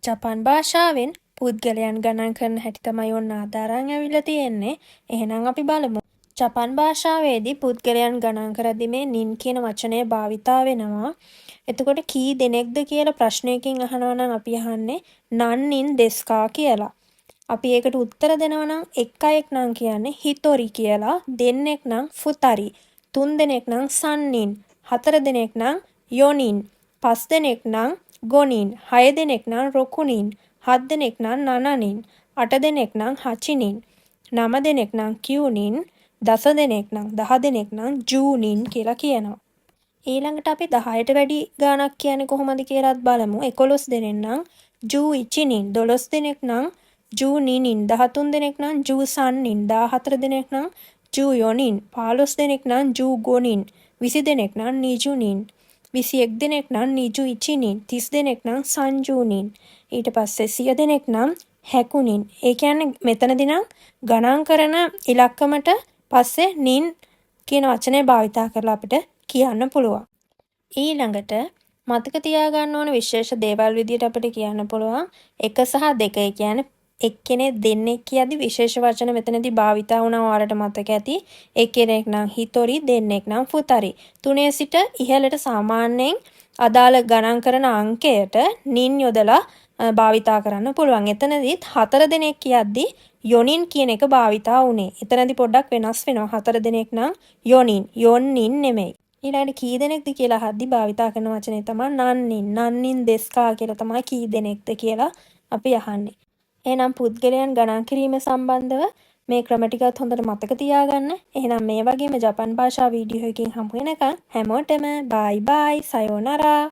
ජපන් භාෂාවෙන් පුද්ගලයන් ගණන් කරන හැටි තමයි ඔන්න අද අරන් ඇවිල්ලා තියෙන්නේ. එහෙනම් අපි බලමු. ජපන් භාෂාවේදී පුද්ගලයන් ගණන් කරද්දී මේ නින් කියන වචනය භාවිතා වෙනවා. එතකොට කී දෙනෙක්ද කියලා ප්‍රශ්නයකින් අහනවා නම් අපි අහන්නේ නන් නින් දෙස්කා කියලා. අපි ඒකට උත්තර දෙනවා නම් එක් අයෙක් නම් කියන්නේ හිතොරි කියලා, දෙන්නෙක් නම් ෆුතරි, තුන් දෙනෙක් නම් සන්නින්, හතර දෙනෙක් නම් යොනින්, පස් දෙනෙක් නම් ගොනින්, හය දෙනෙක් නම් රොකුනින්, හත් දෙනෙක් නම් නනනින්, අට දෙනෙක් නම් හචිනින්, නම දෙනෙක් නම් කියුනින්, දස දෙනෙක් නම් 10 දෙනෙක් නම් ජූනින් කියලා කියනවා. ඊළඟට අපි 10ට වැඩි ගාණක් කියන්නේ කොහොමද කියලාත් බලමු. 11 දෙනෙක් නම් ජූ ඉචිනින්, 12 දෙනෙක් නම් ජූ නිනින්, 13 දෙනෙක් නම් ජූ සන්නින්, 14 දෙනෙක් නම් ජූ යොනින්, 15 දෙනෙක් නම් ජූ ගොනින්, 20 දෙනෙක් නම් නිජුනින්, 21 දෙනෙක් නම් නිජු ඉචිනින්, 30 දෙනෙක් නම් සංජූනින්, ඊට පස්සේ 100 දෙනෙක් නම් හැකුනින්. ඒ කියන්නේ මෙතනදී නම් ගණන් කරන ඉලක්කමට පස්සේ නින් කියන වචනය භාවිතා කරලා අපිට කියන්න පුළුවන්. ඊළඟට මතක තියාගන්න ඕන විශේෂ දේවල් විදියට අපිට කියන්න පුළුවන් 1 සහ 2. ඒ කියන්නේ එක්කෙනෙක් දෙන්නෙක් කියද්දි විශේෂ වචන මෙතනදී භාවිතා වුණා ඔයාලට මතක ඇති. එක්කෙනෙක් නම් හිතොරි, දෙන්නෙක් නම් ෆුතරි. 3 සිට ඉහළට සාමාන්‍යයෙන් අදාළ ගණන් කරන අංකයට නින් යොදලා භාවිතා කරන්න පුළුවන්. එතනදිත් 4 දෙනෙක් කියද්දි යොනින් කියන එක භාවිතා වුණේ. එතනදී පොඩ්ඩක් වෙනස් වෙනවා. 4 දෙනෙක් නම් යොනින්, යොන්නින් නෙමෙයි. ඊළඟට කී දෙනෙක්ද කියලා අහද්දි භාවිතා කරන වචනේ තමයි නන්නින්. නන්නින් දෙස්කා කියලා තමයි කී දෙනෙක්ද කියලා අපි අහන්නේ. එහෙනම් පුද්ගලයන් ගණන් කිරීම සම්බන්ධව මේ ක්‍රම ටිකත් හොඳට මතක තියාගන්න. එහෙනම් මේ වගේම ජපන් භාෂා වීඩියෝ එකකින් හමු වෙනකන් හැමෝටම බයි බයි සයෝනාරා.